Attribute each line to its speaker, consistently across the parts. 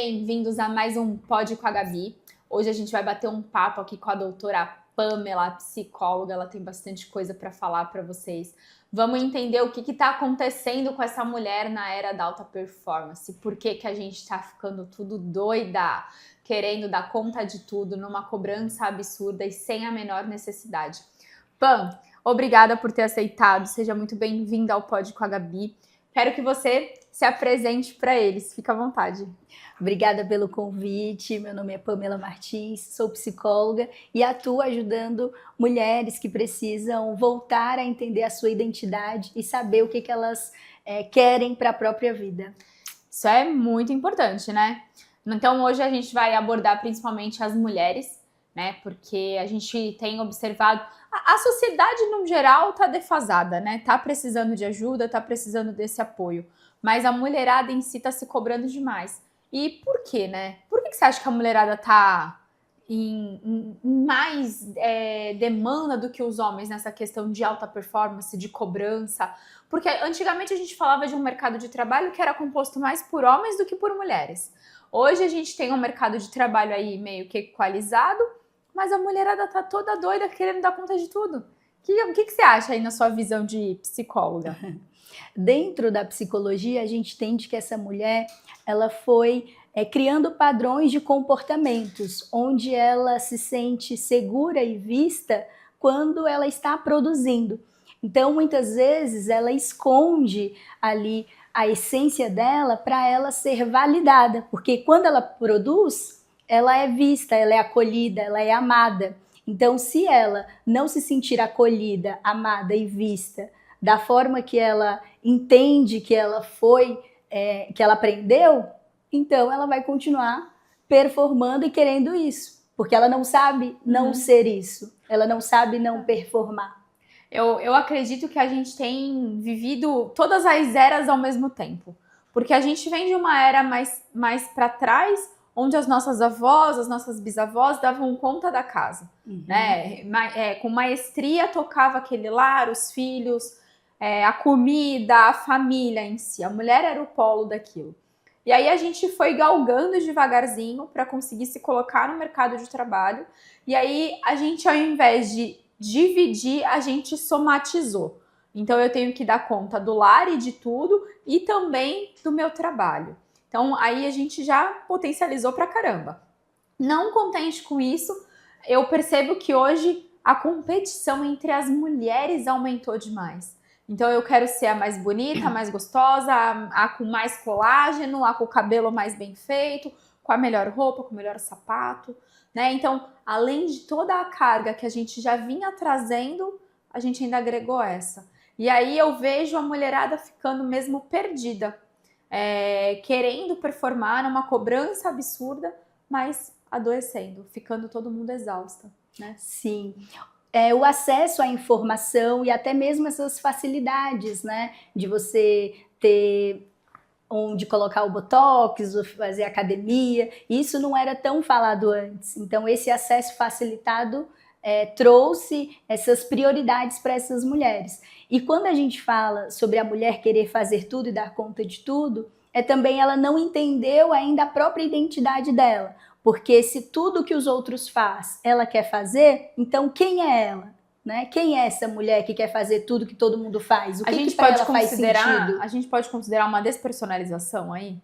Speaker 1: bem-vindos a mais um Pod com a Gabi. Hoje a gente vai bater um papo aqui com a doutora Pamela, psicóloga. Ela tem bastante coisa para falar para vocês. Vamos entender o que está acontecendo com essa mulher na era da alta performance. Por que a gente está ficando tudo doida, querendo dar conta de tudo, numa cobrança absurda e sem a menor necessidade. Pam, obrigada por ter aceitado. Seja muito bem-vinda ao Pod com a Gabi. Quero que você se apresente para eles. Fica à vontade.
Speaker 2: Obrigada pelo convite. Meu nome é Pamela Martins, sou psicóloga e atuo ajudando mulheres que precisam voltar a entender a sua identidade e saber o que elas querem para a própria vida.
Speaker 1: Isso é muito importante, né? Então hoje a gente vai abordar principalmente as mulheres, né? Porque a gente tem observado, a sociedade no geral tá defasada, né? Tá precisando de ajuda, tá precisando desse apoio. Mas a mulherada em si tá se cobrando demais. E por quê, né? Por que você acha que a mulherada tá em mais demanda do que os homens nessa questão de alta performance, de cobrança? Porque antigamente a gente falava de um mercado de trabalho que era composto mais por homens do que por mulheres. Hoje a gente tem um mercado de trabalho aí meio que equalizado, mas a mulherada tá toda doida querendo dar conta de tudo. O que você acha aí na sua visão de psicóloga?
Speaker 2: Dentro da psicologia, a gente entende que essa mulher, ela foi criando padrões de comportamentos, onde ela se sente segura e vista quando ela está produzindo. Então, muitas vezes, ela esconde ali a essência dela para ela ser validada, porque quando ela produz, ela é vista, ela é acolhida, ela é amada. Então, se ela não se sentir acolhida, amada e vista da forma que ela entende que ela foi, que ela aprendeu, então ela vai continuar performando e querendo isso, porque ela não sabe não ser isso, ela não sabe não performar.
Speaker 1: Eu acredito que a gente tem vivido todas as eras ao mesmo tempo, porque a gente vem de uma era mais para trás, onde as nossas avós, as nossas bisavós davam conta da casa, né? Com maestria tocava aquele lar, os filhos, a comida, a família em si. A mulher era o polo daquilo. E aí a gente foi galgando devagarzinho para conseguir se colocar no mercado de trabalho. E aí a gente, ao invés de dividir, a gente somatizou. Então eu tenho que dar conta do lar e de tudo e também do meu trabalho. Então aí a gente já potencializou pra caramba. Não contente com isso, eu percebo que hoje a competição entre as mulheres aumentou demais. Então eu quero ser a mais bonita, a mais gostosa, a com mais colágeno, a com o cabelo mais bem feito, com a melhor roupa, com o melhor sapato, né? Então, além de toda a carga que a gente já vinha trazendo, a gente ainda agregou essa. E aí eu vejo a mulherada ficando mesmo perdida, querendo performar numa cobrança absurda, mas adoecendo, ficando todo mundo exausta, né?
Speaker 2: Sim. O acesso à informação e até mesmo essas facilidades, né? De você ter onde colocar o botox, ou fazer academia, isso não era tão falado antes. Então, esse acesso facilitado trouxe essas prioridades para essas mulheres. E quando a gente fala sobre a mulher querer fazer tudo e dar conta de tudo, também ela não entendeu ainda a própria identidade dela. Porque se tudo que os outros faz, ela quer fazer, então quem é ela? Né? Quem é essa mulher que quer fazer tudo que todo mundo faz? O que para ela faz sentido?
Speaker 1: A gente pode considerar uma despersonalização aí?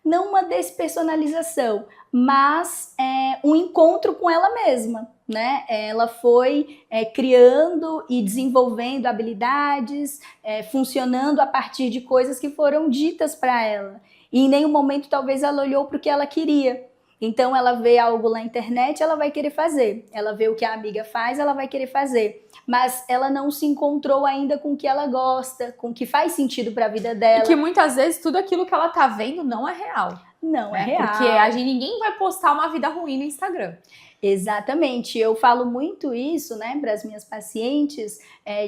Speaker 2: Não uma despersonalização, mas um encontro com ela mesma. Né? Ela foi criando e desenvolvendo habilidades, funcionando a partir de coisas que foram ditas para ela. E em nenhum momento talvez ela olhou para o que ela queria. Então ela vê algo na internet, ela vai querer fazer. Ela vê o que a amiga faz, ela vai querer fazer. Mas ela não se encontrou ainda com o que ela gosta, com o que faz sentido para a vida dela.
Speaker 1: E que muitas vezes tudo aquilo que ela tá vendo não é real.
Speaker 2: Não é real.
Speaker 1: Porque ninguém vai postar uma vida ruim no Instagram.
Speaker 2: Exatamente. Eu falo muito isso, né, para as minhas pacientes,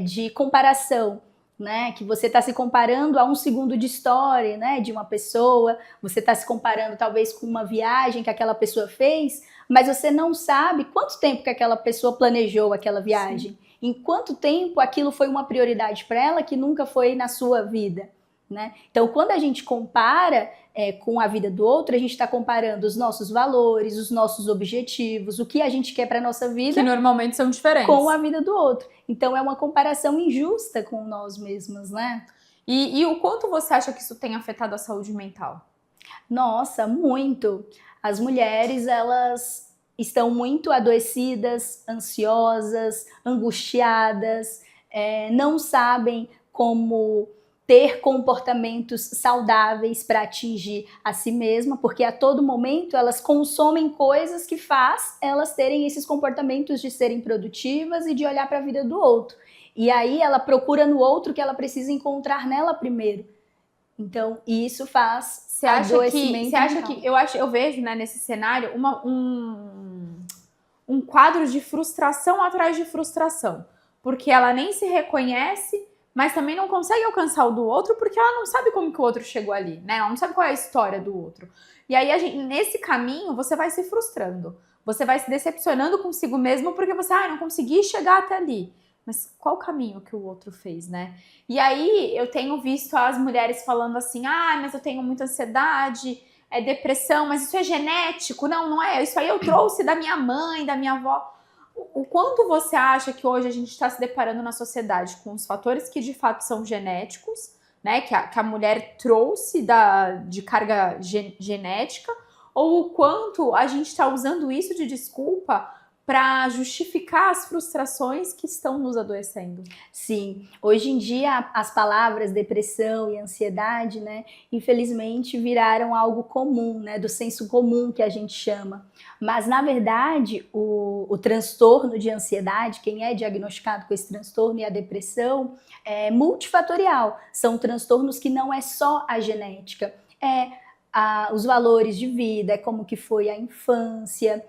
Speaker 2: de comparação. Né, que você está se comparando a um segundo de história, né, de uma pessoa, você está se comparando talvez com uma viagem que aquela pessoa fez, mas você não sabe quanto tempo que aquela pessoa planejou aquela viagem, Sim. Em quanto tempo aquilo foi uma prioridade para ela que nunca foi na sua vida. Né? Então, quando a gente compara, com a vida do outro, a gente está comparando os nossos valores, os nossos objetivos, o que a gente quer para nossa vida,
Speaker 1: que normalmente são diferentes,
Speaker 2: com a vida do outro. Então é uma comparação injusta com nós mesmos, né?
Speaker 1: E o quanto você acha que isso tem afetado a saúde mental?
Speaker 2: Nossa, muito. As mulheres, elas estão muito adoecidas, ansiosas, angustiadas, não sabem como ter comportamentos saudáveis para atingir a si mesma, porque a todo momento elas consomem coisas que faz elas terem esses comportamentos de serem produtivas e de olhar para a vida do outro. E aí ela procura no outro que ela precisa encontrar nela primeiro. Então, isso faz adoecimento mental.
Speaker 1: Eu vejo, né, nesse cenário um quadro de frustração atrás de frustração, porque ela nem se reconhece, mas também não consegue alcançar o do outro porque ela não sabe como que o outro chegou ali, né? Ela não sabe qual é a história do outro. E aí, nesse caminho, você vai se frustrando. Você vai se decepcionando consigo mesmo porque você, não consegui chegar até ali. Mas qual o caminho que o outro fez, né? E aí, eu tenho visto as mulheres falando assim, mas eu tenho muita ansiedade, depressão, mas isso é genético. Não, não é. Isso aí eu trouxe da minha mãe, da minha avó. O quanto você acha que hoje a gente está se deparando na sociedade com os fatores que de fato são genéticos, né, que a mulher trouxe de carga genética, ou o quanto a gente está usando isso de desculpa para justificar as frustrações que estão nos adoecendo?
Speaker 2: Sim, hoje em dia as palavras depressão e ansiedade, né, infelizmente viraram algo comum, né, do senso comum que a gente chama. Mas, na verdade, o transtorno de ansiedade, quem é diagnosticado com esse transtorno, e a depressão, é multifatorial. São transtornos que não é só a genética, os valores de vida, é como que foi a infância,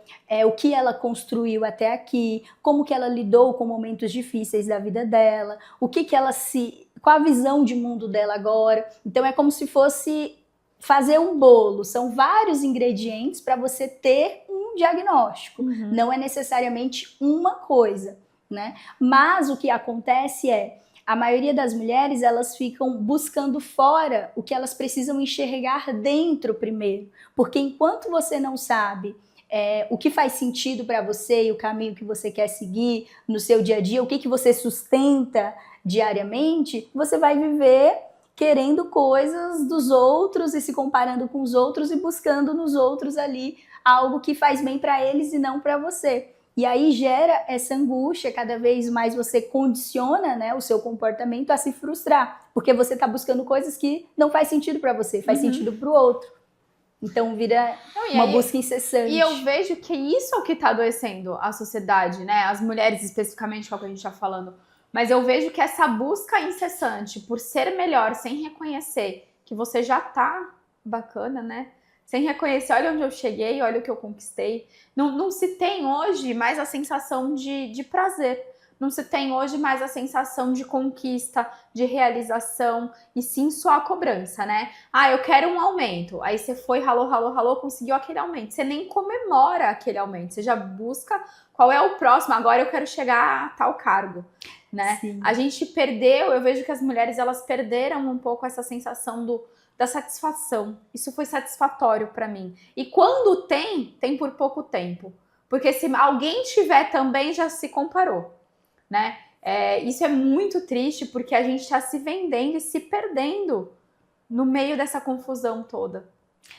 Speaker 2: o que ela construiu até aqui, como que ela lidou com momentos difíceis da vida dela, qual a visão de mundo dela agora. Então é como se fosse fazer um bolo, são vários ingredientes para você ter um diagnóstico.
Speaker 1: Uhum.
Speaker 2: Não é necessariamente uma coisa, né? Mas o que acontece a maioria das mulheres, elas ficam buscando fora o que elas precisam enxergar dentro primeiro. Porque enquanto você não sabe o que faz sentido para você e o caminho que você quer seguir no seu dia a dia, o que você sustenta diariamente, você vai viver querendo coisas dos outros e se comparando com os outros e buscando nos outros ali algo que faz bem para eles e não para você. E aí gera essa angústia, cada vez mais você condiciona, né, o seu comportamento a se frustrar, porque você está buscando coisas que não faz sentido para você, faz sentido para o outro. Então vira uma busca incessante.
Speaker 1: E eu vejo que isso é o que está adoecendo a sociedade, né? As mulheres especificamente, que é o que a gente está falando. Mas eu vejo que essa busca incessante por ser melhor, sem reconhecer que você já tá bacana, né? Sem reconhecer, olha onde eu cheguei, olha o que eu conquistei. Não se tem hoje mais a sensação de prazer. Não se tem hoje mais a sensação de conquista, de realização, e sim só a cobrança, né? Eu quero um aumento. Aí você foi, ralou, conseguiu aquele aumento. Você nem comemora aquele aumento, você já busca qual é o próximo. Agora eu quero chegar a tal cargo, né?
Speaker 2: Sim.
Speaker 1: A gente perdeu, eu vejo que as mulheres, elas perderam um pouco essa sensação da satisfação. Isso foi satisfatório para mim. E quando tem por pouco tempo. Porque se alguém tiver também, já se comparou, né? Isso é muito triste, porque a gente está se vendendo e se perdendo no meio dessa confusão toda.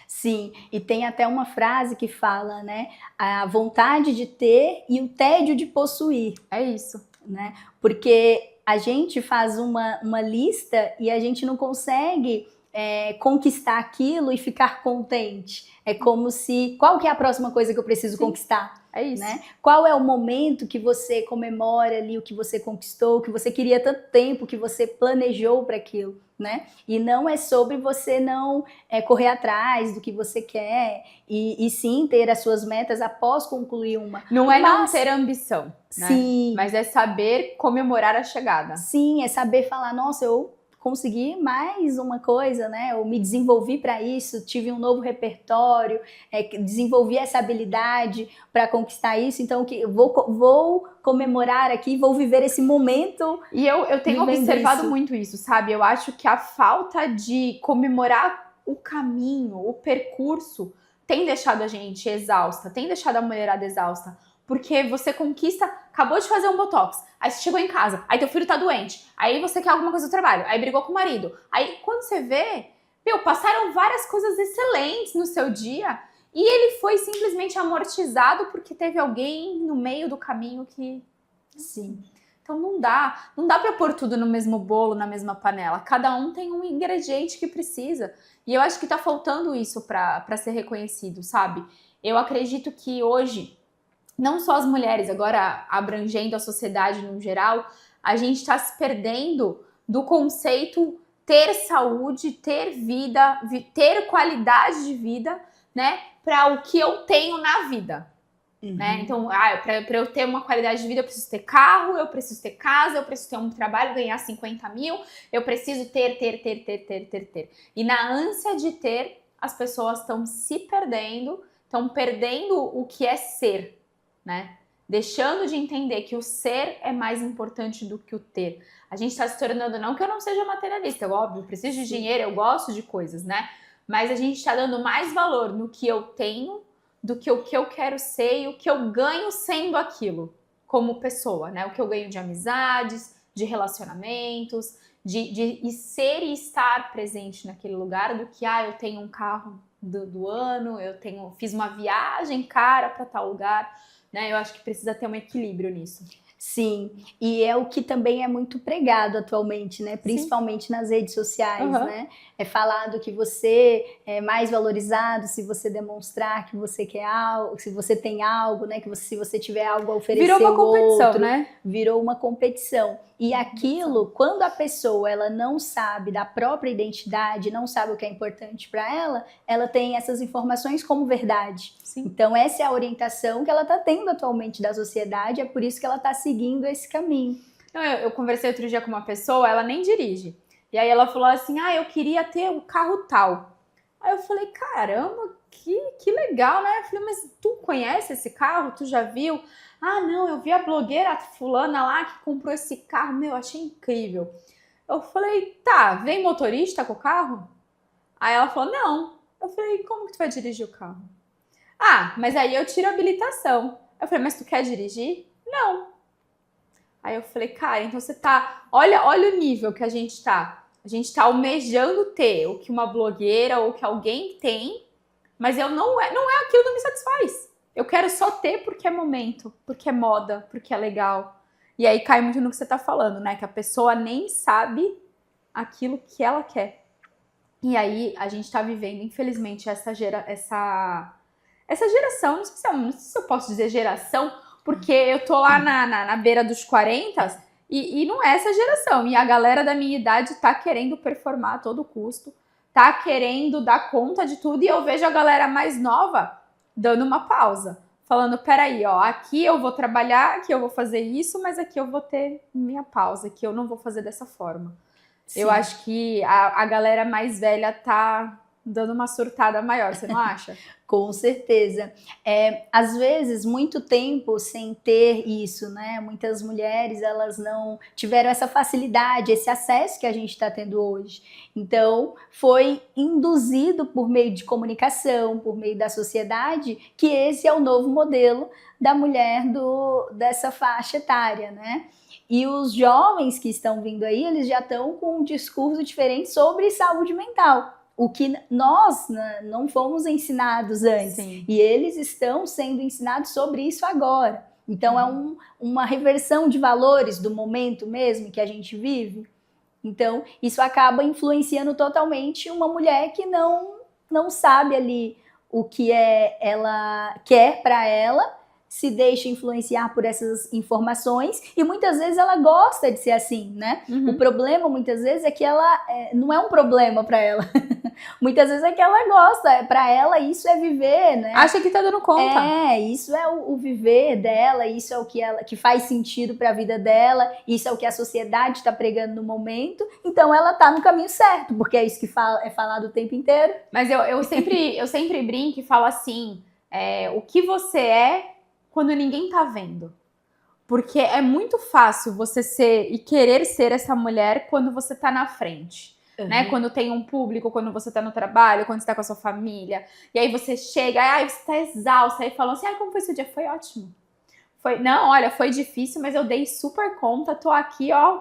Speaker 2: Sim, e tem até uma frase que fala, né? A vontade de ter e o tédio de possuir.
Speaker 1: É isso.
Speaker 2: Né? Porque a gente faz uma lista e a gente não consegue conquistar aquilo e ficar contente. É como se, qual que é a próxima coisa que eu preciso conquistar?
Speaker 1: É isso.
Speaker 2: Né? Qual é o momento que você comemora ali o que você conquistou, que você queria tanto tempo, que você planejou para aquilo, né? E não é sobre você não correr atrás do que você quer e sim ter as suas metas após concluir uma.
Speaker 1: Não é não ter ambição, né?
Speaker 2: Sim.
Speaker 1: Mas é saber comemorar a chegada.
Speaker 2: Sim, é saber falar, nossa, eu consegui mais uma coisa, né? Eu me desenvolvi para isso, tive um novo repertório, desenvolvi essa habilidade para conquistar isso, então eu vou comemorar aqui, vou viver esse momento.
Speaker 1: E eu tenho observado muito isso, sabe? Eu acho que a falta de comemorar o caminho, o percurso tem deixado a gente exausta, tem deixado a mulherada exausta. Porque você conquista, acabou de fazer um botox, aí você chegou em casa, aí teu filho tá doente, aí você quer alguma coisa do trabalho, aí brigou com o marido. Aí quando você vê, passaram várias coisas excelentes no seu dia e ele foi simplesmente amortizado porque teve alguém no meio do caminho que...
Speaker 2: Sim.
Speaker 1: Então não dá pra pôr tudo no mesmo bolo, na mesma panela. Cada um tem um ingrediente que precisa. E eu acho que tá faltando isso pra ser reconhecido, sabe? Eu acredito que hoje, não só as mulheres, agora abrangendo a sociedade no geral, a gente tá se perdendo do conceito ter saúde, ter vida, ter qualidade de vida, né? Para o que eu tenho na vida. Né? Então, para eu ter uma qualidade de vida, eu preciso ter carro, eu preciso ter casa, eu preciso ter um trabalho, ganhar 50 mil, eu preciso ter. E na ânsia de ter, as pessoas estão se perdendo, estão perdendo o que é ser, né? Deixando de entender que o ser é mais importante do que o ter. A gente está se tornando, não que eu não seja materialista, eu, óbvio, eu preciso de dinheiro, eu gosto de coisas, né? Mas a gente está dando mais valor no que eu tenho do que o que eu quero ser e o que eu ganho sendo aquilo, como pessoa, né? O que eu ganho de amizades, de relacionamentos, de ser e estar presente naquele lugar, do que, eu tenho um carro do ano, fiz uma viagem cara para tal lugar, né? Eu acho que precisa ter um equilíbrio nisso.
Speaker 2: Sim, e é o que também é muito pregado atualmente, né? Principalmente nas redes sociais, né? É falado que você é mais valorizado se você demonstrar que você quer algo, se você tem algo, né? Se você tiver algo a oferecer ao outro. Virou uma competição, né? Virou uma competição. E aquilo, quando a pessoa ela não sabe da própria identidade, não sabe o que é importante para ela tem essas informações como verdade. Sim. Então essa é a orientação que ela está tendo atualmente da sociedade, é por isso que ela está seguindo esse caminho.
Speaker 1: Eu conversei outro dia com uma pessoa, ela nem dirige. E aí ela falou assim, eu queria ter um carro tal. Aí eu falei, caramba, que legal, né? Eu falei, mas tu conhece esse carro? Tu já viu? Não, eu vi a blogueira fulana lá que comprou esse carro, achei incrível. Eu falei, tá, vem motorista com o carro? Aí ela falou, não. Eu falei, como que tu vai dirigir o carro? Mas aí eu tiro a habilitação. Eu falei, mas tu quer dirigir? Não. Aí eu falei, cara, então você tá... Olha o nível que a gente tá. A gente tá almejando ter o que uma blogueira ou que alguém tem, mas não é aquilo que me satisfaz. Eu quero só ter porque é momento, porque é moda, porque é legal. E aí cai muito no que você tá falando, né? Que a pessoa nem sabe aquilo que ela quer. E aí a gente tá vivendo, infelizmente, essa geração, não sei se eu posso dizer geração, porque eu tô lá na beira dos 40 e não é essa geração. E a galera da minha idade tá querendo performar a todo custo, tá querendo dar conta de tudo. E eu vejo a galera mais nova dando uma pausa, falando, peraí, aqui eu vou trabalhar, aqui eu vou fazer isso, mas aqui eu vou ter minha pausa, aqui eu não vou fazer dessa forma. Sim. Eu acho que a galera mais velha tá dando uma surtada maior, você não acha?
Speaker 2: Com certeza. Às vezes, muito tempo sem ter isso, né? Muitas mulheres, elas não tiveram essa facilidade, esse acesso que a gente está tendo hoje. Então, foi induzido por meio de comunicação, por meio da sociedade, que esse é o novo modelo da mulher dessa faixa etária, né? E os jovens que estão vindo aí, eles já estão com um discurso diferente sobre saúde mental. O que nós não fomos ensinados antes. Sim. E eles estão sendo ensinados sobre isso agora. Então, é uma reversão de valores do momento mesmo que a gente vive. Então, isso acaba influenciando totalmente uma mulher que não sabe ali o que ela quer para ela, se deixa influenciar por essas informações e muitas vezes ela gosta de ser assim, né? O problema muitas vezes é que ela não é um problema para ela. Muitas vezes é que ela gosta, para ela isso é viver, né?
Speaker 1: Acha que tá dando conta.
Speaker 2: Isso é o viver dela, isso é o que faz sentido para a vida dela, isso é o que a sociedade está pregando no momento, então ela tá no caminho certo, porque é isso que é falado o tempo inteiro.
Speaker 1: Mas eu sempre brinco e falo assim, o que você é quando ninguém tá vendo. Porque é muito fácil você ser e querer ser essa mulher quando você tá na frente. né? Quando tem um público, quando você tá no trabalho, quando você tá com a sua família. E aí você chega, aí você tá exausta, aí falam assim, como foi seu dia? Foi ótimo. Não, olha, foi difícil, mas eu dei super conta, tô aqui, ó,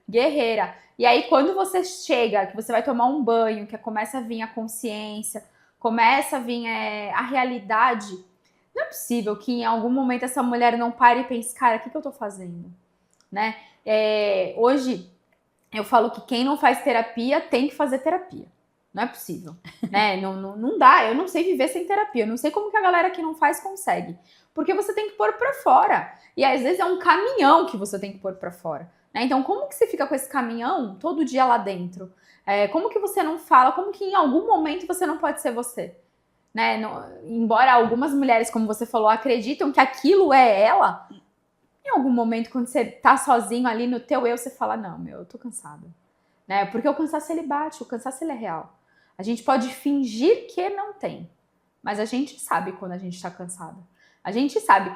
Speaker 1: guerreira. E aí, quando você chega, que você vai tomar um banho, que começa a vir a consciência, começa a vir a realidade, não é possível que em algum momento essa mulher não pare e pense, cara, o que eu tô fazendo? Né? Hoje, eu falo que quem não faz terapia tem que fazer terapia. Não é possível, né? Não dá, eu não sei viver sem terapia. Eu não sei como que a galera que não faz consegue. Porque você tem que pôr pra fora. E às vezes é um caminhão que você tem que pôr pra fora. Né? Então, como que você fica com esse caminhão todo dia lá dentro? Como que você não fala? Como que em algum momento você não pode ser você? Né? Embora algumas mulheres, como você falou, acreditam que aquilo é ela, em algum momento, quando você tá sozinho ali no teu eu, você fala, não, eu tô cansada. Né? Porque o cansaço, ele bate, o cansaço, ele é real. A gente pode fingir que não tem, mas a gente sabe quando a gente tá cansada. A gente sabe.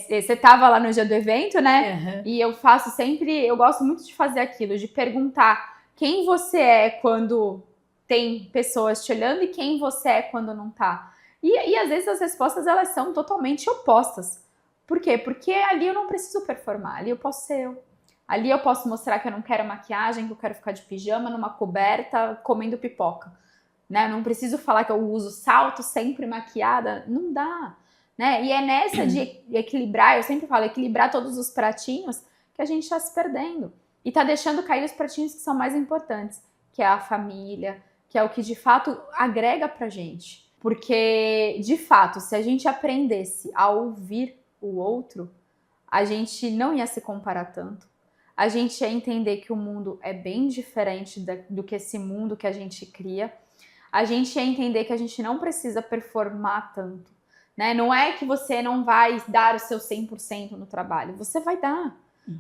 Speaker 1: Você tava lá no dia do evento, né? E eu faço sempre, eu gosto muito de fazer aquilo, de perguntar quem você é quando tem pessoas te olhando e quem você é quando não tá. E às vezes as respostas, elas são totalmente opostas. Por quê? Porque ali eu não preciso performar, ali eu posso ser eu. Ali eu posso mostrar que eu não quero maquiagem, que eu quero ficar de pijama, numa coberta, comendo pipoca. Né? Eu não preciso falar que eu uso salto sempre maquiada, não dá. Né? E é nessa de equilibrar, eu sempre falo, equilibrar todos os pratinhos que a gente está se perdendo. E tá deixando cair os pratinhos que são mais importantes, que é a família, que é o que de fato agrega pra gente. Porque, de fato, se a gente aprendesse a ouvir o outro, a gente não ia se comparar tanto. A gente ia entender que o mundo é bem diferente do que esse mundo que a gente cria. A gente ia entender que a gente não precisa performar tanto. Né? Não é que você não vai dar o seu 100% no trabalho. Você vai dar.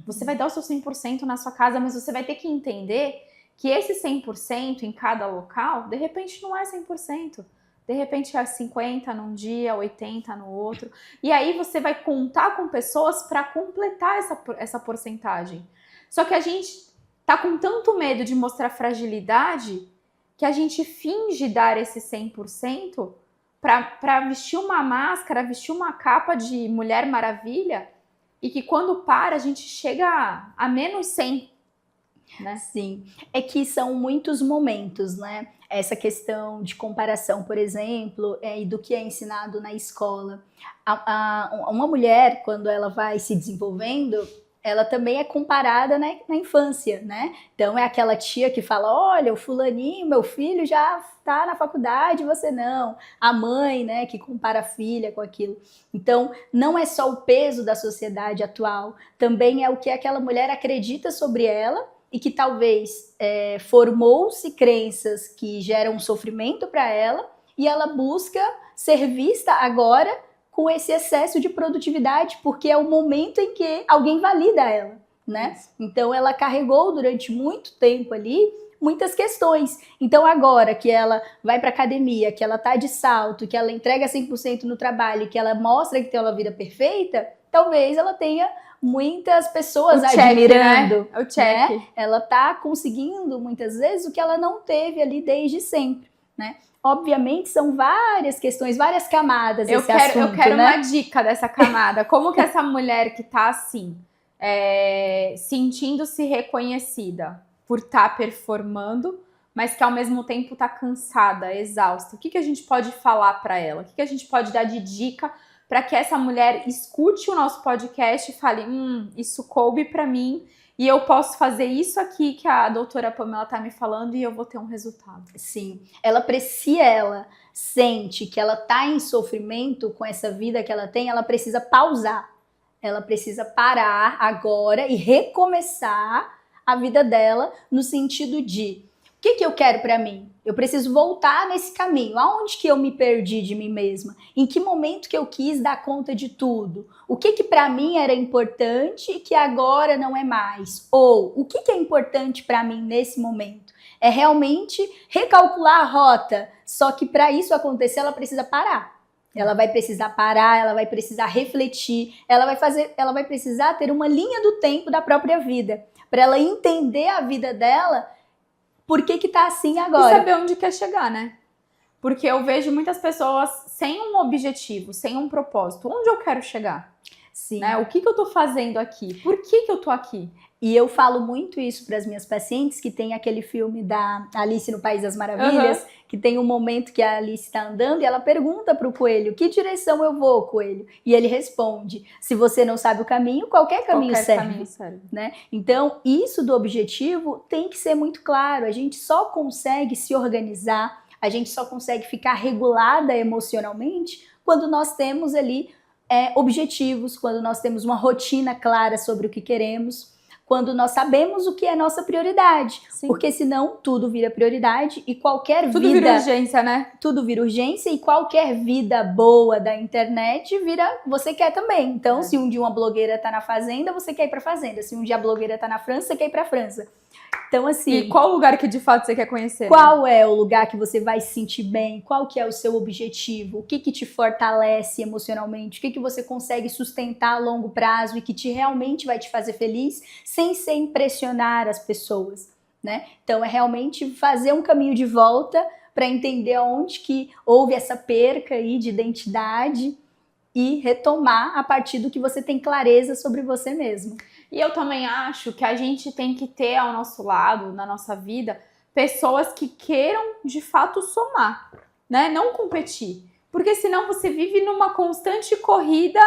Speaker 1: Você vai dar o seu 100% na sua casa, mas você vai ter que entender que esse 100% em cada local, de repente não é 100%. De repente é 50% num dia, 80% no outro. E aí você vai contar com pessoas para completar essa porcentagem. Só que a gente tá com tanto medo de mostrar fragilidade que a gente finge dar esse 100% para vestir uma máscara, vestir uma capa de Mulher Maravilha, e que quando para a gente chega a menos 100. Né?
Speaker 2: Sim, é que são muitos momentos, né? Essa questão de comparação, por exemplo, e do que é ensinado na escola. Uma mulher, quando ela vai se desenvolvendo, ela também é comparada, né, na infância, né? Então é aquela tia que fala, olha, o fulaninho, meu filho já está na faculdade, você não. A mãe, né, que compara a filha com aquilo. Então não é só o peso da sociedade atual, também é o que aquela mulher acredita sobre ela e que talvez formou-se crenças que geram sofrimento para ela e ela busca ser vista agora com esse excesso de produtividade, porque é o momento em que alguém valida ela, né? Então ela carregou durante muito tempo ali muitas questões. Então agora que ela vai para academia, que ela tá de salto, que ela entrega 100% no trabalho, que ela mostra que tem uma vida perfeita, talvez ela tenha muitas pessoas admirando.
Speaker 1: Né? O check.
Speaker 2: Né? Ela tá conseguindo muitas vezes o que ela não teve ali desde sempre, né? Obviamente são várias questões, várias camadas esse assunto,
Speaker 1: eu quero
Speaker 2: né?
Speaker 1: uma dica dessa camada. Como que essa mulher que tá assim, sentindo-se reconhecida por estar performando, mas que ao mesmo tempo tá cansada, exausta, o que a gente pode falar para ela? O que a gente pode dar de dica para que essa mulher escute o nosso podcast e fale, isso coube para mim e eu posso fazer isso aqui que a doutora Pamela tá me falando e eu vou ter um resultado.
Speaker 2: Sim, se ela sente que ela tá em sofrimento com essa vida que ela tem, ela precisa pausar. Ela precisa parar agora e recomeçar a vida dela no sentido de o que eu quero para mim? Eu preciso voltar nesse caminho. Aonde que eu me perdi de mim mesma? Em que momento que eu quis dar conta de tudo? O que para mim era importante e que agora não é mais? Ou o que é importante para mim nesse momento? É realmente recalcular a rota. Só que para isso acontecer, ela precisa parar. Ela vai precisar parar, ela vai precisar refletir, ela vai precisar ter uma linha do tempo da própria vida, para ela entender a vida dela por que que tá assim
Speaker 1: E
Speaker 2: agora.
Speaker 1: saber onde quer chegar, né? Porque eu vejo muitas pessoas sem um objetivo, sem um propósito. Onde eu quero chegar?
Speaker 2: Sim.
Speaker 1: Né? O que eu tô fazendo aqui? Por que eu tô aqui?
Speaker 2: E eu falo muito isso para as minhas pacientes, que tem aquele filme da Alice no País das Maravilhas, que tem um momento que a Alice está andando e ela pergunta para o coelho, que direção eu vou, coelho? E ele responde, se você não sabe o caminho, qualquer caminho serve. Né? Então, isso do objetivo tem que ser muito claro. A gente só consegue se organizar, a gente só consegue ficar regulada emocionalmente quando nós temos ali objetivos, quando nós temos uma rotina clara sobre o que queremos, quando nós sabemos o que é nossa prioridade. Sim. Porque senão tudo vira prioridade e qualquer vida...
Speaker 1: Tudo vira urgência, né?
Speaker 2: Tudo vira urgência e qualquer vida boa da internet vira... Você quer também. Então, se um dia uma blogueira tá na fazenda, você quer ir pra fazenda. Se um dia a blogueira tá na França, você quer ir pra França. Então, assim...
Speaker 1: E qual lugar que de fato você quer conhecer?
Speaker 2: Qual é o lugar que você vai se sentir bem? Qual que é o seu objetivo? O que que te fortalece emocionalmente? O que que você consegue sustentar a longo prazo e que realmente vai te fazer feliz sem ser impressionar as pessoas, né? Então, é realmente fazer um caminho de volta para entender onde que houve essa perca aí de identidade e retomar a partir do que você tem clareza sobre você mesmo.
Speaker 1: E eu também acho que a gente tem que ter ao nosso lado, na nossa vida, pessoas que queiram de fato somar, né? Não competir. Porque senão você vive numa constante corrida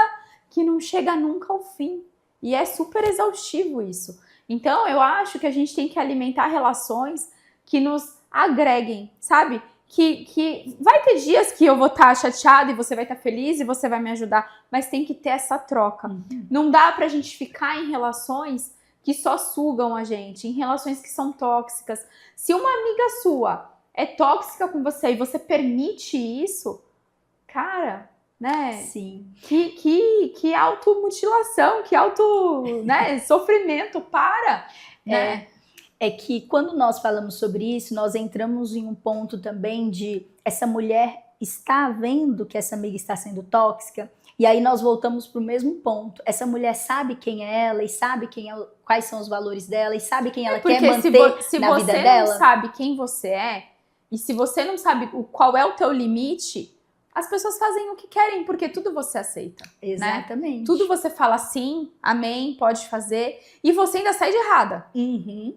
Speaker 1: que não chega nunca ao fim. E é super exaustivo isso. Então eu acho que a gente tem que alimentar relações que nos agreguem, sabe? Que vai ter dias que eu vou estar chateada e você vai estar feliz e você vai me ajudar, mas tem que ter essa troca. Não dá pra gente ficar em relações que só sugam a gente, em relações que são tóxicas. Se uma amiga sua é tóxica com você e você permite isso, cara, né?
Speaker 2: Sim.
Speaker 1: Que automutilação, que né, sofrimento, para, né?
Speaker 2: É que quando nós falamos sobre isso, nós entramos em um ponto também de essa mulher está vendo que essa amiga está sendo tóxica, e aí nós voltamos para o mesmo ponto. Essa mulher sabe quem é ela e sabe quais são os valores dela e sabe quem ela quer manter na vida dela. Se você
Speaker 1: não sabe quem você é e se você não sabe qual é o teu limite, as pessoas fazem o que querem, porque tudo você aceita.
Speaker 2: Exatamente.
Speaker 1: Né? Tudo você fala sim, amém, pode fazer, e você ainda sai de errada.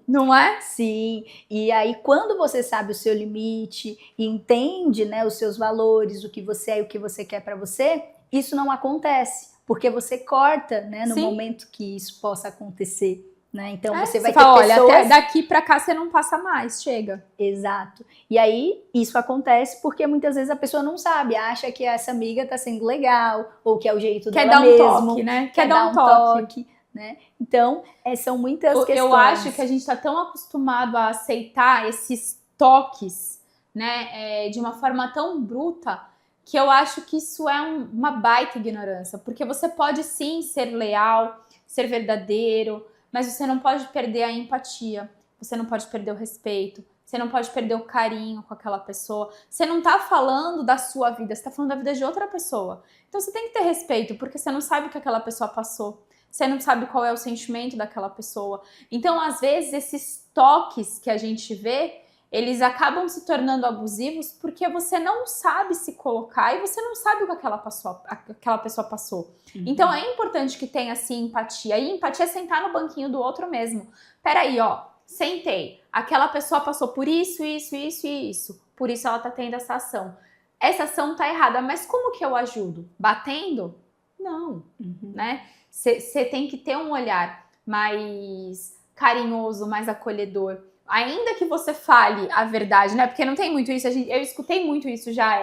Speaker 1: Não é?
Speaker 2: Sim. E aí, quando você sabe o seu limite e entende, né, os seus valores, o que você é e o que você quer pra você, isso não acontece, porque você corta, né, no momento que isso possa acontecer. Né? Então você vai ter
Speaker 1: fala,
Speaker 2: pessoas...
Speaker 1: olha, daqui pra cá você não passa mais, chega.
Speaker 2: Exato. E aí isso acontece porque muitas vezes a pessoa não sabe, acha que essa amiga tá sendo legal, ou que é o jeito dela mesmo.
Speaker 1: Quer dar um toque, né? Quer dar um toque.
Speaker 2: Né? Então, são muitas questões.
Speaker 1: Eu acho que a gente tá tão acostumado a aceitar esses toques, né, de uma forma tão bruta, que eu acho que isso é uma baita ignorância. Porque você pode sim ser leal, ser verdadeiro, mas você não pode perder a empatia, você não pode perder o respeito, você não pode perder o carinho com aquela pessoa. Você não tá falando da sua vida, você tá falando da vida de outra pessoa. Então você tem que ter respeito, porque você não sabe o que aquela pessoa passou. Você não sabe qual é o sentimento daquela pessoa. Então, às vezes, esses toques que a gente vê, eles acabam se tornando abusivos porque você não sabe se colocar e você não sabe o que aquela pessoa passou. Então é importante que tenha assim empatia. E empatia é sentar no banquinho do outro mesmo. Peraí, ó, sentei. Aquela pessoa passou por isso, isso, isso e isso. Por isso ela tá tendo essa ação. Essa ação tá errada, mas como que eu ajudo? Batendo? Não, né? Você tem que ter um olhar mais carinhoso, mais acolhedor. Ainda que você fale a verdade, né? Porque não tem muito isso, eu escutei muito isso já,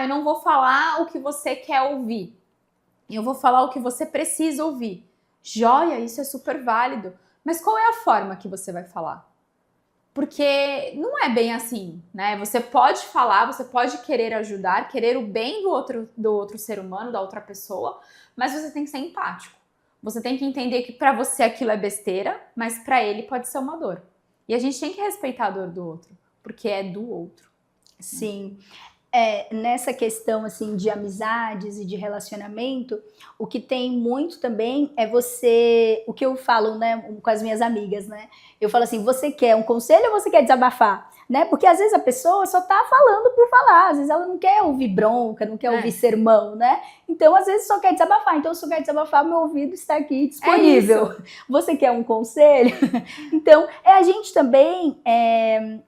Speaker 1: eu não vou falar o que você quer ouvir. Eu vou falar o que você precisa ouvir. Joia, isso é super válido. Mas qual é a forma que você vai falar? Porque não é bem assim, né? Você pode falar, você pode querer ajudar, querer o bem do outro ser humano, da outra pessoa, mas você tem que ser empático. Você tem que entender que pra você aquilo é besteira, mas pra ele pode ser uma dor. E a gente tem que respeitar a dor do outro, porque é do outro.
Speaker 2: Sim. Nessa questão assim de amizades e de relacionamento, o que tem muito também é o que eu falo, né, com as minhas amigas, né? Eu falo assim, você quer um conselho ou você quer desabafar? Né? Porque às vezes a pessoa só tá falando por falar, às vezes ela não quer ouvir bronca, não quer ouvir sermão, né? Então às vezes só quer desabafar. Então se eu quero desabafar, meu ouvido está aqui disponível. Você quer um conselho? Então é a gente também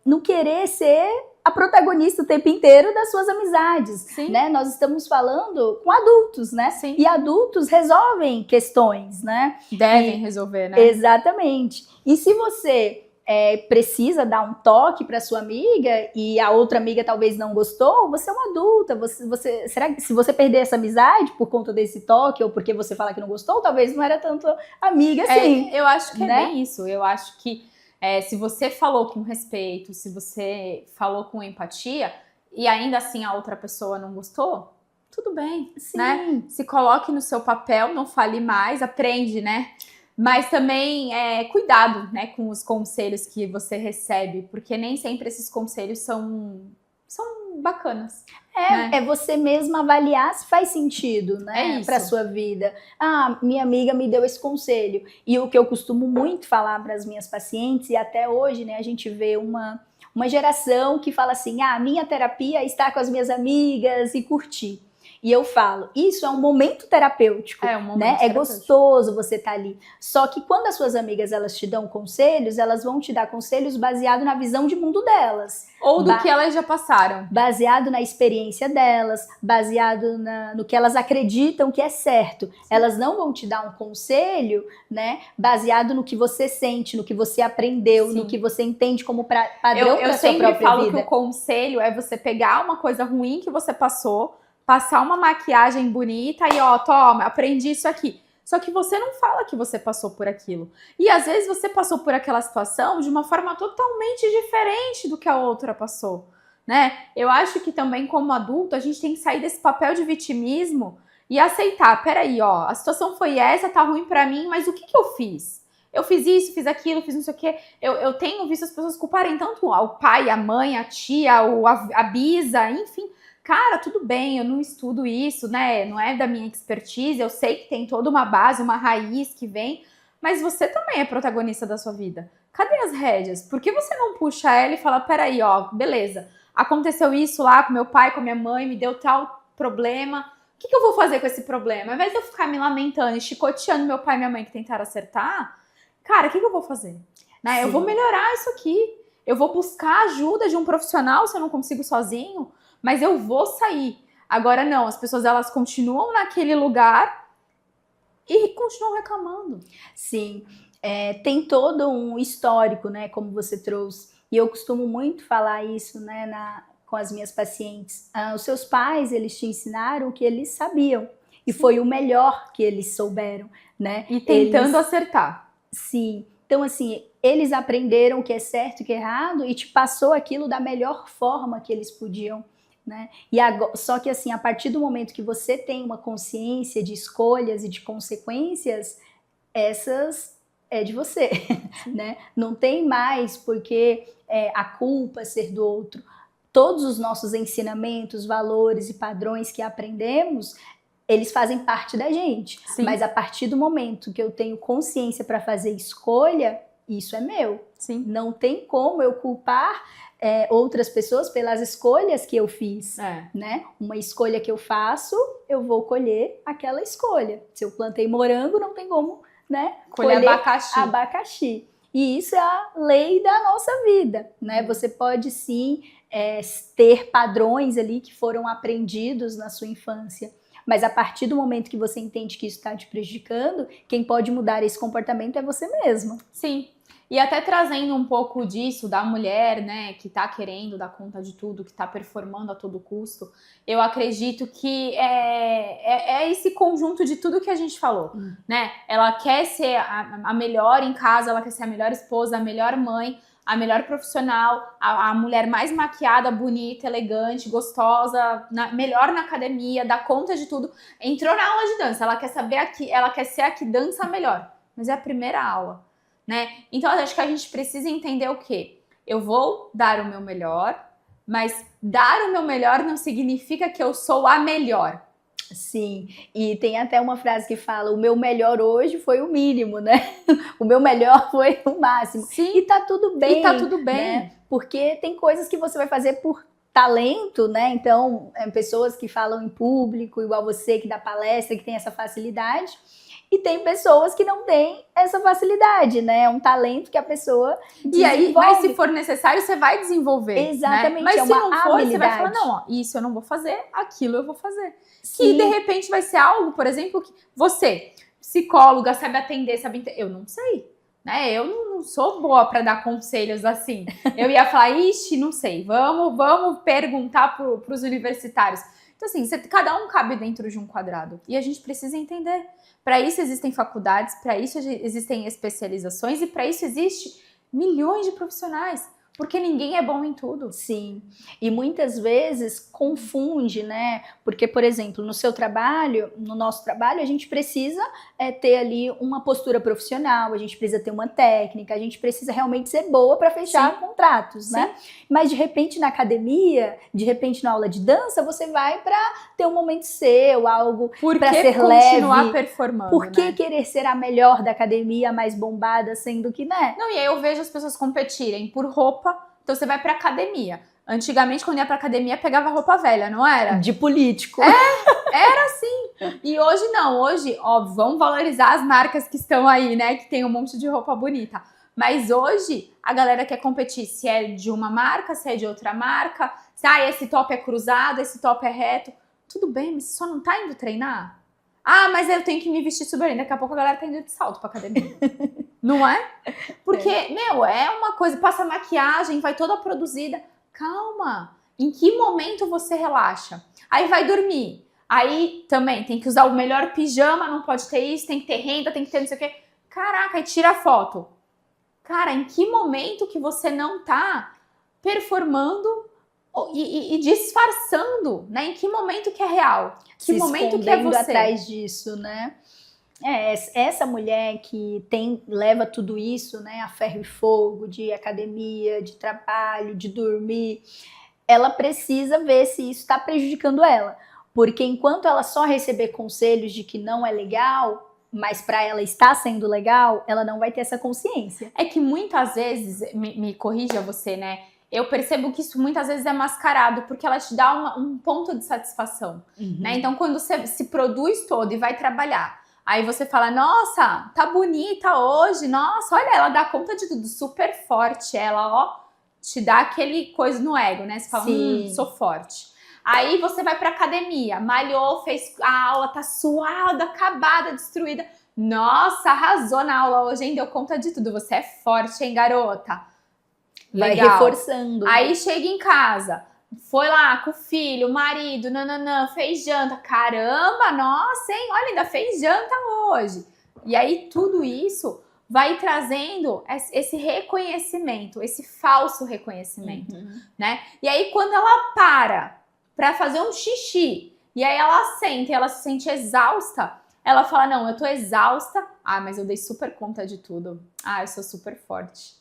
Speaker 2: não querer ser a protagonista o tempo inteiro das suas amizades, né? Nós estamos falando com adultos, né?
Speaker 1: Sim.
Speaker 2: E adultos resolvem questões, né?
Speaker 1: Devem resolver, né?
Speaker 2: Exatamente. E se você precisa dar um toque para sua amiga e a outra amiga talvez não gostou, você é uma adulta, será que se você perder essa amizade por conta desse toque ou porque você fala que não gostou, talvez não era tanto amiga assim.
Speaker 1: Eu acho que
Speaker 2: né?
Speaker 1: É bem isso, eu acho que se você falou com respeito, se você falou com empatia e ainda assim a outra pessoa não gostou, tudo bem, né? Se coloque no seu papel, não fale mais, aprende, né? Mas também cuidado, né, com os conselhos que você recebe, porque nem sempre esses conselhos são bacanas. Né?
Speaker 2: É você mesma avaliar se faz sentido, né, para sua vida. Ah, minha amiga me deu esse conselho. E o que eu costumo muito falar para as minhas pacientes, e até hoje, né, a gente vê uma geração que fala assim, minha terapia está com as minhas amigas e curtir. E eu falo, isso é um momento terapêutico, né? É gostoso você estar ali. Só que quando as suas amigas elas te dão conselhos, elas vão te dar conselhos baseado na visão de mundo delas.
Speaker 1: Ou do que elas já passaram.
Speaker 2: Baseado na experiência delas, baseado no que elas acreditam que é certo. Sim. Elas não vão te dar um conselho, né, baseado no que você sente, no que você aprendeu, no que você entende como padrão para sua própria vida. Eu sempre falo
Speaker 1: que o conselho é você pegar uma coisa ruim que você passou, passar uma maquiagem bonita e toma, aprendi isso aqui. Só que você não fala que você passou por aquilo. E às vezes você passou por aquela situação de uma forma totalmente diferente do que a outra passou, né? Eu acho que também como adulto a gente tem que sair desse papel de vitimismo e aceitar, peraí, a situação foi essa, tá ruim pra mim, mas o que eu fiz? Eu fiz isso, fiz aquilo, fiz não sei o quê. Eu tenho visto as pessoas culparem tanto o pai, a mãe, a tia, a bisa, enfim. Cara, tudo bem, eu não estudo isso, né? Não é da minha expertise, eu sei que tem toda uma base, uma raiz que vem, mas você também é protagonista da sua vida. Cadê as rédeas? Por que você não puxa ela e fala, peraí, beleza, aconteceu isso lá com meu pai, com a minha mãe, me deu tal problema, o que eu vou fazer com esse problema? Ao invés de eu ficar me lamentando e chicoteando meu pai e minha mãe que tentaram acertar, cara, o que eu vou fazer? Né? Eu vou melhorar isso aqui, eu vou buscar ajuda de um profissional se eu não consigo sozinho, mas eu vou sair. Agora não, as pessoas elas continuam naquele lugar e continuam reclamando.
Speaker 2: Sim, tem todo um histórico, né, como você trouxe. E eu costumo muito falar isso, né, com as minhas pacientes. Os seus pais, eles te ensinaram o que eles sabiam. E foi o melhor que eles souberam, né?
Speaker 1: E tentando acertar.
Speaker 2: Sim. Então, assim, eles aprenderam o que é certo e o que é errado e te passou aquilo da melhor forma que eles podiam. Né? Só que assim, a partir do momento que você tem uma consciência de escolhas e de consequências, essas é de você, né? Não tem mais porque a culpa ser do outro. Todos os nossos ensinamentos, valores e padrões que aprendemos, eles fazem parte da gente. Sim. Mas a partir do momento que eu tenho consciência para fazer escolha, isso é meu.
Speaker 1: Sim.
Speaker 2: Não tem como eu culpar outras pessoas pelas escolhas que eu fiz, né? Uma escolha que eu faço, eu vou colher aquela escolha. Se eu plantei morango, não tem como, né?
Speaker 1: Colher abacaxi.
Speaker 2: E isso é a lei da nossa vida, né? Você pode sim ter padrões ali que foram aprendidos na sua infância, mas a partir do momento que você entende que isso está te prejudicando, quem pode mudar esse comportamento é você mesma.
Speaker 1: Sim. E até trazendo um pouco disso da mulher, né, que tá querendo dar conta de tudo, que tá performando a todo custo, eu acredito que é esse conjunto de tudo que a gente falou, né? Ela quer ser a melhor em casa, ela quer ser a melhor esposa, a melhor mãe, a melhor profissional, a mulher mais maquiada, bonita, elegante, gostosa, melhor na academia, dá conta de tudo. Entrou na aula de dança, ela quer ela quer ser a que dança melhor, mas é a primeira aula. Né? Então, acho que a gente precisa entender o quê? Eu vou dar o meu melhor, Mas dar o meu melhor não significa que eu sou a melhor.
Speaker 2: Sim, e tem até uma frase que fala: o meu melhor hoje foi o mínimo, né? O meu melhor foi o máximo.
Speaker 1: Sim.
Speaker 2: E tá tudo bem.
Speaker 1: E tá tudo bem.
Speaker 2: Né? Porque tem coisas que você vai fazer por talento, né? Então, pessoas que falam em público, igual você que dá palestra, que tem essa facilidade. E tem pessoas que não têm essa facilidade, né? É um talento que a pessoa desenvolve.
Speaker 1: E aí, mas se for necessário, você vai desenvolver.
Speaker 2: Exatamente,
Speaker 1: né? Mas se não for,
Speaker 2: habilidade.
Speaker 1: você vai falar, não, ó, isso eu não vou fazer, aquilo eu vou fazer. Sim. Que de repente vai ser algo, por exemplo, que você, psicóloga, sabe atender, eu não sei. Né? Eu não sou boa para dar conselhos assim. Eu ia falar, ixi, não sei, vamos perguntar para os universitários. Então, assim, cada um cabe dentro de um quadrado. E a gente precisa entender. Para isso existem faculdades, para isso existem especializações e para isso existe milhões de profissionais. Porque ninguém é bom em tudo.
Speaker 2: Sim. E muitas vezes confunde, né? Porque, por exemplo, no seu trabalho, no nosso trabalho, a gente precisa ter ali uma postura profissional, a gente precisa ter uma técnica, a gente precisa realmente ser boa para fechar
Speaker 1: Sim.
Speaker 2: contratos, né? Sim. Mas de repente na academia, de repente na aula de dança, você vai para ter um momento seu, algo para ser leve.
Speaker 1: Continuar performando,
Speaker 2: Por que
Speaker 1: né?
Speaker 2: querer ser a melhor da academia, a mais bombada, sendo que, né?
Speaker 1: Não, e aí eu vejo as pessoas competirem por roupa. Então você vai pra academia. Antigamente, quando ia pra academia, pegava roupa velha, não era?
Speaker 2: De político.
Speaker 1: Era assim. E hoje não. Hoje, óbvio, vamos valorizar as marcas que estão aí, né? Que tem um monte de roupa bonita. Mas hoje, a galera quer competir se é de uma marca, se é de outra marca. Se esse top é cruzado, esse top é reto. Tudo bem, mas você só não tá indo treinar? Ah, mas eu tenho que me vestir super bem. Daqui a pouco a galera tá indo de salto pra academia. Não é? Porque, é uma coisa, passa maquiagem, vai toda produzida. Calma! Em que momento você relaxa? Aí vai dormir. Aí também tem que usar o melhor pijama, não pode ter isso, tem que ter renda, tem que ter não sei o quê. Caraca, aí tira a foto. Cara, em que momento que você não tá performando e disfarçando, né? Em que momento que é real? Que momento que é você?
Speaker 2: Atrás disso, né? Essa mulher que leva tudo isso, né, a ferro e fogo, de academia, de trabalho, de dormir, ela precisa ver se isso está prejudicando ela. Porque enquanto ela só receber conselhos de que não é legal, mas para ela está sendo legal, ela não vai ter essa consciência.
Speaker 1: É que muitas vezes, me corrija você, né? Eu percebo que isso muitas vezes é mascarado, porque ela te dá um ponto de satisfação. Né? Então, quando você se produz todo e vai trabalhar, aí você fala, nossa, tá bonita hoje, nossa, olha, ela dá conta de tudo, super forte, ela, ó, te dá aquele coisa no ego, né? Você fala, sou forte. Aí você vai pra academia, malhou, fez a aula, tá suada, acabada, destruída. Nossa, arrasou na aula hoje, hein? Deu conta de tudo, você é forte, hein, garota?
Speaker 2: Vai reforçando.
Speaker 1: Aí chega em casa, foi lá com o filho, o marido, fez janta. Caramba, nossa, hein? Olha, ainda fez janta hoje. E aí tudo isso vai trazendo esse reconhecimento, esse falso reconhecimento, né? E aí quando ela para fazer um xixi, e aí ela sente, ela se sente exausta, ela fala, não, eu tô exausta, mas eu dei super conta de tudo. Eu sou super forte.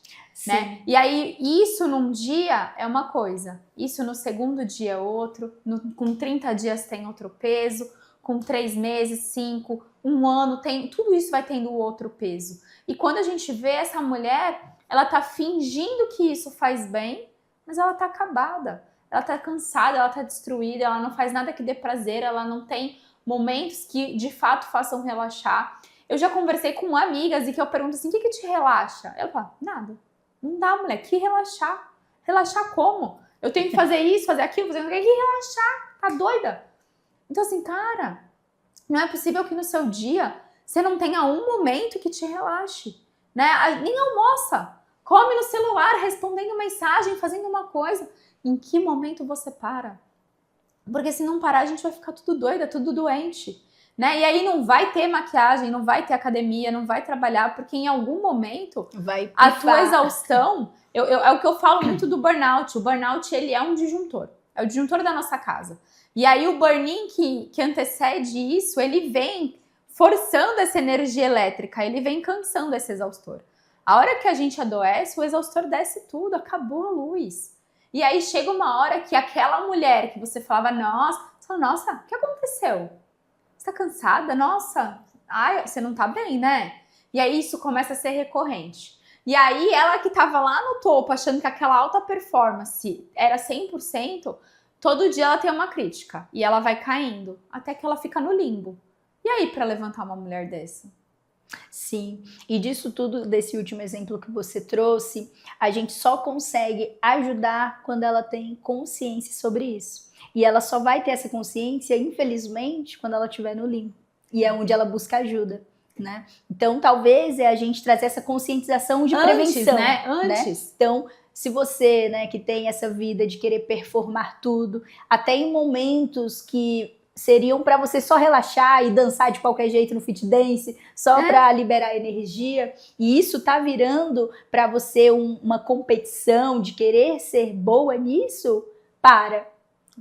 Speaker 1: Né? E aí, isso num dia é uma coisa, isso no segundo dia é outro, com 30 dias tem outro peso, com 3 meses, 5, 1 ano, tudo isso vai tendo outro peso. E quando a gente vê essa mulher, ela tá fingindo que isso faz bem, mas ela tá acabada, ela tá cansada, ela tá destruída, ela não faz nada que dê prazer, ela não tem momentos que de fato façam relaxar. Eu já conversei com amigas e que eu pergunto assim, o que te relaxa? Ela fala, nada. Não dá, mulher, que relaxar? Relaxar como? Eu tenho que fazer isso, fazer aquilo, fazer aquilo, que relaxar? Tá doida? Então assim, cara, não é possível que no seu dia você não tenha um momento que te relaxe, né? Nem almoça, come no celular, respondendo mensagem, fazendo uma coisa. Em que momento você para? Porque se não parar, a gente vai ficar tudo doida, tudo doente. Né? E aí não vai ter maquiagem, não vai ter academia, não vai trabalhar, porque em algum momento a tua exaustão, é o que eu falo muito do burnout. O burnout, ele é um disjuntor, é o disjuntor da nossa casa. E aí o burn-in que antecede isso, ele vem forçando essa energia elétrica, ele vem cansando esse exaustor. A hora que a gente adoece, o exaustor desce tudo, acabou a luz. E aí chega uma hora que aquela mulher que você falava, nossa, você fala, nossa, o que aconteceu? Você tá cansada? Nossa, ai, você não tá bem, né? E aí isso começa a ser recorrente. E aí ela que tava lá no topo, achando que aquela alta performance era 100%, todo dia ela tem uma crítica. E ela vai caindo, até que ela fica no limbo. E aí pra levantar uma mulher dessa?
Speaker 2: Sim, e disso tudo, desse último exemplo que você trouxe, a gente só consegue ajudar quando ela tem consciência sobre isso. E ela só vai ter essa consciência, infelizmente, quando ela estiver no limbo. E é onde ela busca ajuda, né? Então, talvez é a gente trazer essa conscientização de prevenção,
Speaker 1: né? Antes.
Speaker 2: Então, se você, né, que tem essa vida de querer performar tudo, até em momentos que seriam para você só relaxar e dançar de qualquer jeito no fit dance, só para liberar energia, e isso tá virando para você uma competição de querer ser boa nisso, para,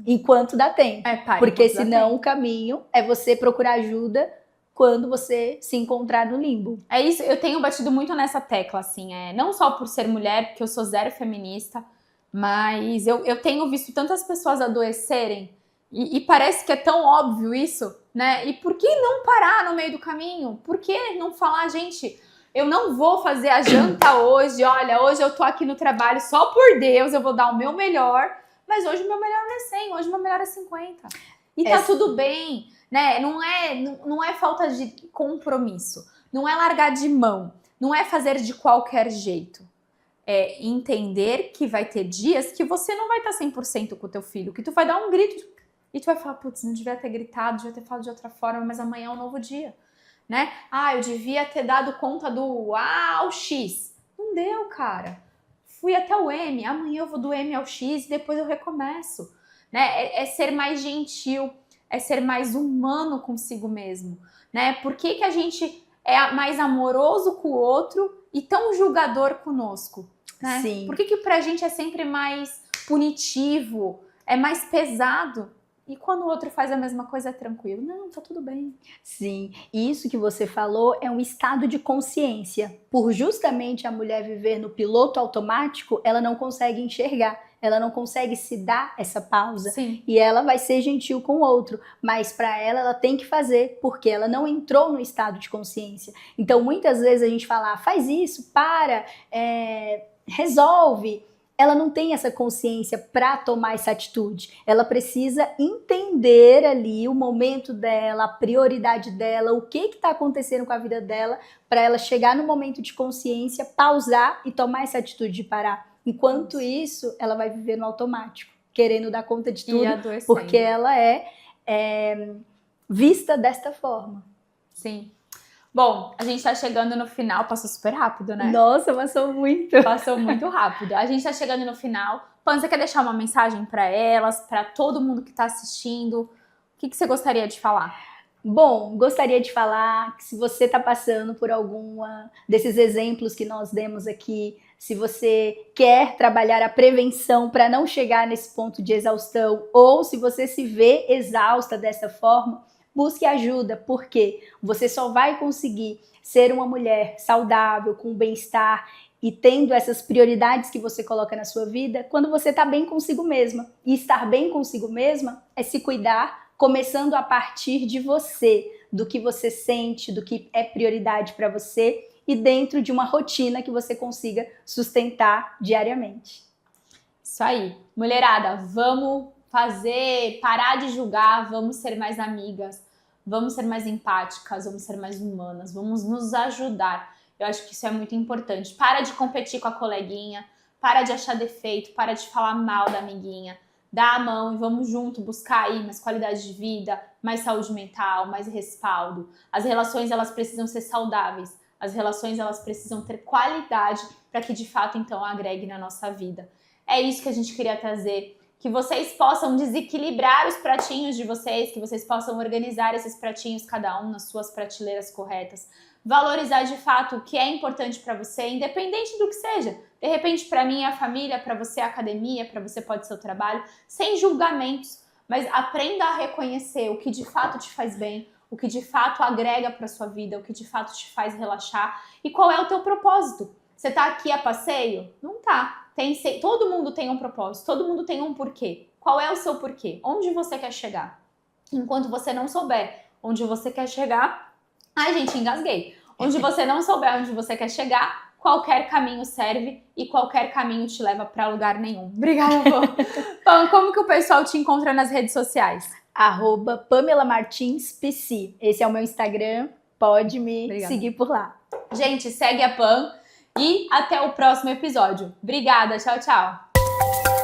Speaker 2: enquanto dá tempo. Porque senão o caminho é você procurar ajuda quando você se encontrar no limbo.
Speaker 1: É isso, eu tenho batido muito nessa tecla, assim, não só por ser mulher, porque eu sou zero feminista, mas eu tenho visto tantas pessoas adoecerem. E parece que é tão óbvio isso, né? E por que não parar no meio do caminho? Por que não falar, gente, eu não vou fazer a janta hoje, olha, hoje eu tô aqui no trabalho só por Deus, eu vou dar o meu melhor, mas hoje o meu melhor não é 100, hoje o meu melhor é 50. E tá tudo bem, né? Não é falta de compromisso, não é largar de mão, não é fazer de qualquer jeito. É entender que vai ter dias que você não vai estar 100% com o teu filho, que tu vai dar um grito e tu vai falar, putz, não devia ter gritado, devia ter falado de outra forma, mas amanhã é um novo dia, né? Ah, eu devia ter dado conta do A ao X. Não deu, cara. Fui até o M, amanhã eu vou do M ao X e depois eu recomeço, né? É ser mais gentil, é ser mais humano consigo mesmo, né? Por que a gente é mais amoroso com o outro e tão julgador conosco, né?
Speaker 2: Sim.
Speaker 1: Por que pra gente é sempre mais punitivo, é mais pesado? E quando o outro faz a mesma coisa, é tranquilo. Não, tá tudo bem.
Speaker 2: Sim, e isso que você falou é um estado de consciência. Por justamente a mulher viver no piloto automático, ela não consegue enxergar, ela não consegue se dar essa pausa.
Speaker 1: Sim.
Speaker 2: E ela vai ser gentil com o outro, mas para ela tem que fazer, porque ela não entrou no estado de consciência. Então, muitas vezes a gente fala, faz isso, resolve. Ela não tem essa consciência para tomar essa atitude. Ela precisa entender ali o momento dela, a prioridade dela, o que está acontecendo com a vida dela, para ela chegar no momento de consciência, pausar e tomar essa atitude de parar. Enquanto isso, ela vai viver no automático, querendo dar conta de tudo, porque ela é vista desta forma.
Speaker 1: Sim. Bom, a gente tá chegando no final, passou super rápido, né?
Speaker 2: Nossa, passou muito.
Speaker 1: Passou muito rápido. A gente tá chegando no final. Pan, você quer deixar uma mensagem para elas, para todo mundo que tá assistindo? O que você gostaria de falar?
Speaker 2: Bom, gostaria de falar que se você tá passando por alguma desses exemplos que nós demos aqui, se você quer trabalhar a prevenção para não chegar nesse ponto de exaustão, ou se você se vê exausta dessa forma, busque ajuda, porque você só vai conseguir ser uma mulher saudável, com bem-estar e tendo essas prioridades que você coloca na sua vida quando você está bem consigo mesma. E estar bem consigo mesma é se cuidar, começando a partir de você, do que você sente, do que é prioridade para você e dentro de uma rotina que você consiga sustentar diariamente.
Speaker 1: Isso aí. Mulherada, vamos parar de julgar, vamos ser mais amigas, vamos ser mais empáticas, vamos ser mais humanas, vamos nos ajudar. Eu acho que isso é muito importante. Para de competir com a coleguinha, para de achar defeito, para de falar mal da amiguinha. Dá a mão e vamos junto buscar aí mais qualidade de vida, mais saúde mental, mais respaldo. As relações, elas precisam ser saudáveis. As relações, elas precisam ter qualidade para que, de fato, então, agregue na nossa vida. É isso que a gente queria trazer. Que vocês possam desequilibrar os pratinhos de vocês, que vocês possam organizar esses pratinhos, cada um nas suas prateleiras corretas. Valorizar de fato o que é importante para você, independente do que seja. De repente, para mim é a família, para você é a academia, para você pode ser o trabalho, sem julgamentos, mas aprenda a reconhecer o que de fato te faz bem, o que de fato agrega para sua vida, o que de fato te faz relaxar e qual é o teu propósito. Você tá aqui a passeio? Não tá. todo mundo tem um propósito, todo mundo tem um porquê. Qual é o seu porquê? Onde você quer chegar? Enquanto você não souber onde você quer chegar... Ai, gente, engasguei. Onde você não souber onde você quer chegar, qualquer caminho serve e qualquer caminho te leva pra lugar nenhum. Obrigada, Pam. Como que o pessoal te encontra nas redes sociais?
Speaker 2: @PamelaMartinsPC. Esse é o meu Instagram, pode me seguir por lá.
Speaker 1: Gente, segue a Pam e até o próximo episódio. Obrigada, tchau, tchau.